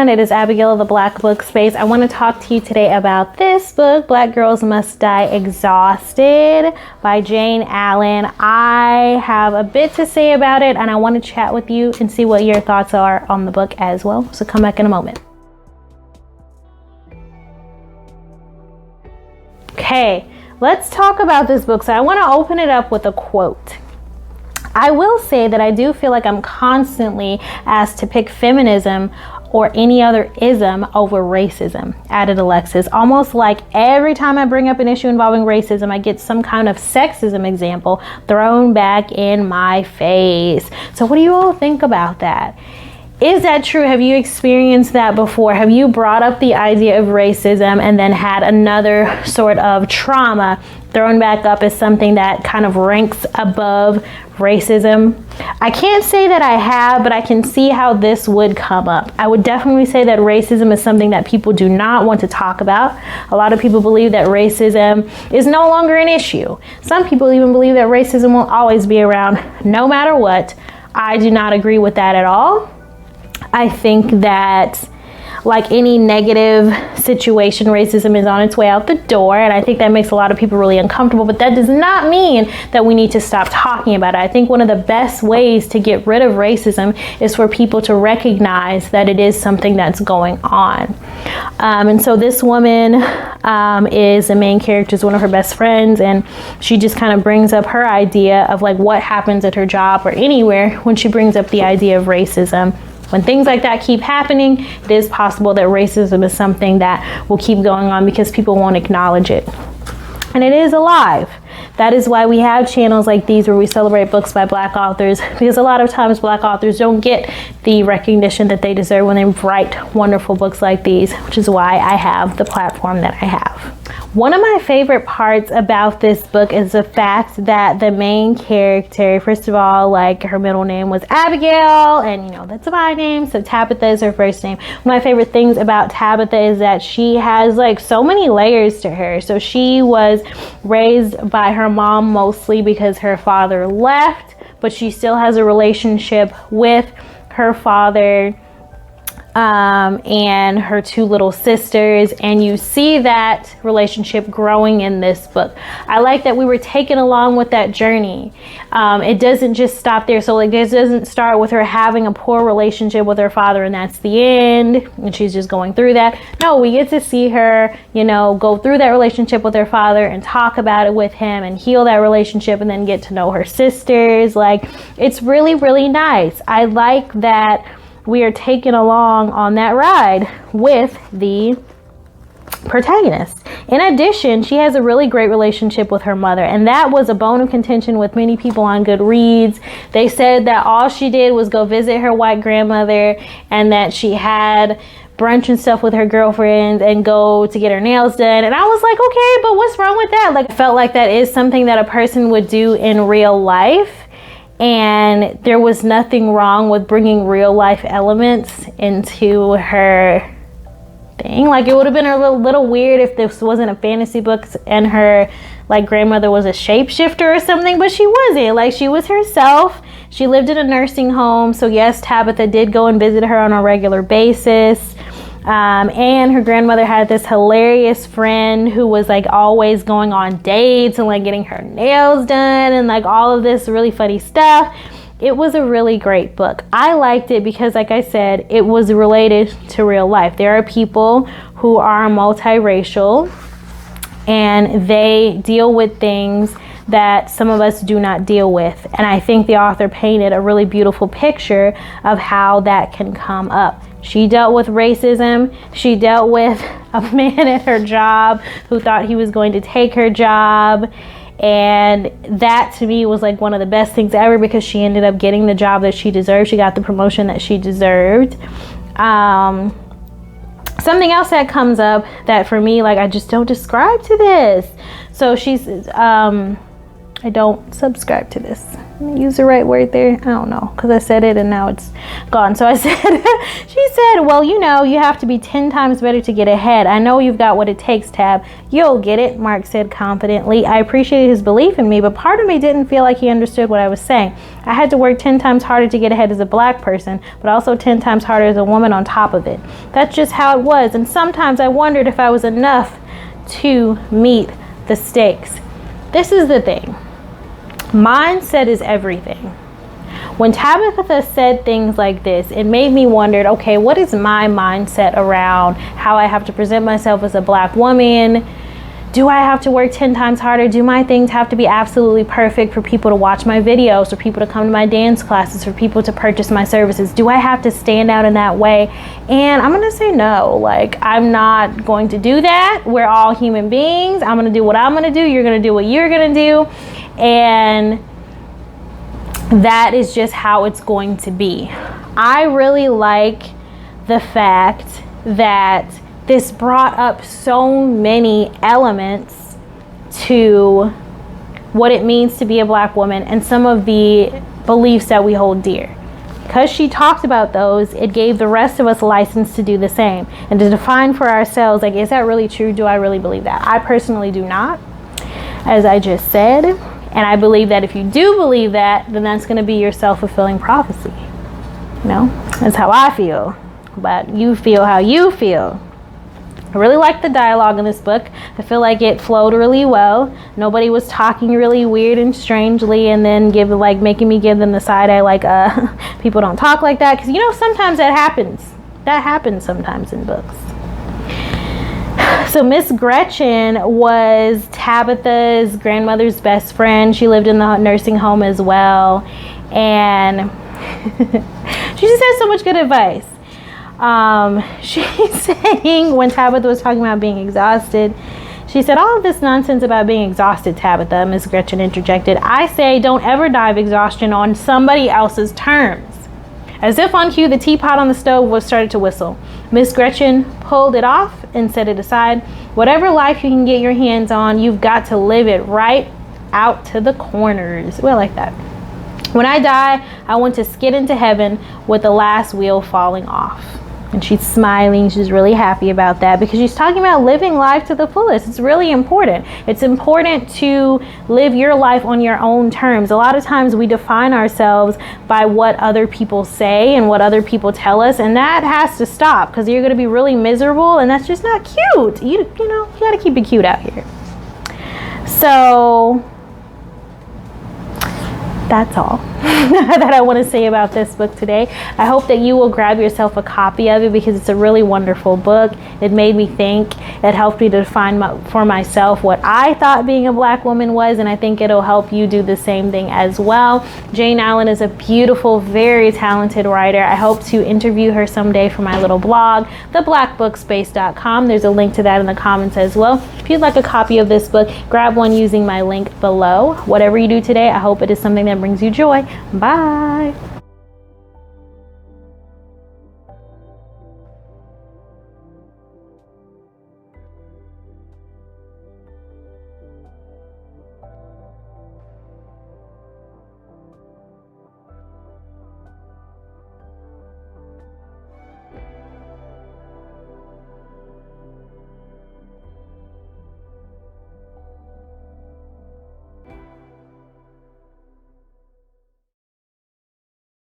everyone. It is Abigail of the Black Book Space. I want to talk to you today about this book, Black Girls Must Die Exhausted by Jane Allen. I have a bit to say about it, and I want to chat with you and see what your thoughts are on the book as well. So come back in a moment. Okay, let's talk about this book. So I want to open it up with a quote. I will say that I do feel like I'm constantly asked to pick feminism or any other ism over racism, added Alexis. Almost like every time I bring up an issue involving racism, I get some kind of sexism example thrown back in my face. So what do you all think about that? Is that true? Have you experienced that before? Have you brought up the idea of racism and then had another sort of trauma thrown back up as something that kind of ranks above racism? I can't say that I have, but I can see how this would come up. I would definitely say that racism is something that people do not want to talk about. A lot of people believe that racism is no longer an issue. Some people even believe that racism will always be around no matter what. I do not agree with that at all. I think that, like any negative situation, racism is on its way out the door, and I think that makes a lot of people really uncomfortable, but that does not mean that we need to stop talking about it. I think one of the best ways to get rid of racism is for people to recognize that it is something that's going on. And so this woman is the main character, is one of her best friends, and she just kind of brings up her idea of like what happens at her job or anywhere when she brings up the idea of racism. When things like that keep happening, it is possible that racism is something that will keep going on because people won't acknowledge it. And it is alive. That is why we have channels like these where we celebrate books by Black authors, because a lot of times Black authors don't get the recognition that they deserve when they write wonderful books like these, which is why I have the platform that I have. One of my favorite parts about this book is the fact that the main character, first of all, like her middle name was Abigail, and you know, that's my name, so Tabitha is her first name. One of my favorite things about Tabitha is that she has like so many layers to her. So she was raised by her mom mostly because her father left, but she still has a relationship with her father and her two little sisters, and you see that relationship growing in this book. I like that we were taken along with that journey. It doesn't just stop there. So like this doesn't start with her having a poor relationship with her father and that's the end and she's just going through that. No, we get to see her, you know, go through that relationship with her father and talk about it with him and heal that relationship and then get to know her sisters. Like, it's really, really nice. I like that we are taken along on that ride with the protagonist. In addition, she has a really great relationship with her mother, and that was a bone of contention with many people on Goodreads. They said that all she did was go visit her white grandmother and that she had brunch and stuff with her girlfriends and go to get her nails done. And I was like, okay, but what's wrong with that? Like, I felt like that is something that a person would do in real life. And there was nothing wrong with bringing real life elements into her thing. Like, it would have been a little weird if this wasn't a fantasy book and her like grandmother was a shapeshifter or something, but she wasn't. Like, she was herself. She lived in a nursing home. So yes, Tabitha did go and visit her on a regular basis. And her grandmother had this hilarious friend who was like always going on dates and like getting her nails done and like all of this really funny stuff. It was a really great book. I liked it because, like I said, it was related to real life. There are people who are multiracial and they deal with things that some of us do not deal with. And I think the author painted a really beautiful picture of how that can come up. She dealt with racism. She dealt with a man at her job who thought he was going to take her job. And that to me was like one of the best things ever because she ended up getting the job that she deserved. She got the promotion that she deserved. Something else that comes up that for me, like, I just don't describe to this. So she's, I don't subscribe to this. Use the right word there. I don't know, because I said it and now it's gone. So I said, she said, well, you know, you have to be 10 times better to get ahead. I know you've got what it takes, Tab. You'll get it, Mark said confidently. I appreciated his belief in me, but part of me didn't feel like he understood what I was saying. I had to work 10 times harder to get ahead as a black person, but also 10 times harder as a woman on top of it. That's just how it was. And sometimes I wondered if I was enough to meet the stakes. This is the thing. Mindset is everything. When Tabitha said things like this, it made me wonder, okay, what is my mindset around how I have to present myself as a black woman? Do I have to work 10 times harder? Do my things have to be absolutely perfect for people to watch my videos, for people to come to my dance classes, for people to purchase my services? Do I have to stand out in that way? And I'm gonna say no. Like, I'm not going to do that. We're all human beings. I'm gonna do what I'm gonna do. You're gonna do what you're gonna do. And that is just how it's going to be. I really like the fact that this brought up so many elements to what it means to be a black woman and some of the beliefs that we hold dear. Because she talked about those, it gave the rest of us license to do the same and to define for ourselves, like, is that really true? Do I really believe that? I personally do not, as I just said. And I believe that if you do believe that, then that's going to be your self-fulfilling prophecy. You know, that's how I feel. But you feel how you feel. I really like the dialogue in this book. I feel like it flowed really well. Nobody was talking really weird and strangely and then making me give them the side eye, like, people don't talk like that. Because, you know, sometimes that happens. That happens sometimes in books. So Miss Gretchen was Tabitha's grandmother's best friend. She lived in the nursing home as well. And she just has so much good advice. She's saying, when Tabitha was talking about being exhausted, she said, all of this nonsense about being exhausted, Tabitha, Miss Gretchen interjected. I say don't ever dive exhaustion on somebody else's terms. As if on cue, the teapot on the stove was started to whistle. Miss Gretchen pulled it off and set it aside. Whatever life you can get your hands on, you've got to live it right out to the corners. Well, like that. When I die, I want to skid into heaven with the last wheel falling off. And she's smiling. She's really happy about that because she's talking about living life to the fullest. It's really important. It's important to live your life on your own terms. A lot of times we define ourselves by what other people say and what other people tell us, and that has to stop because you're going to be really miserable, and that's just not cute. You know, you got to keep it cute out here. So that's all that I want to say about this book today. I hope that you will grab yourself a copy of it because it's a really wonderful book. It made me think. It helped me to define for myself what I thought being a black woman was, and I think it'll help you do the same thing as well. Jane Allen is a beautiful, very talented writer. I hope to interview her someday for my little blog, theblackbookspace.com. There's a link to that in the comments as well. If you'd like a copy of this book, grab one using my link below. Whatever you do today, I hope it is something that brings you joy. Bye.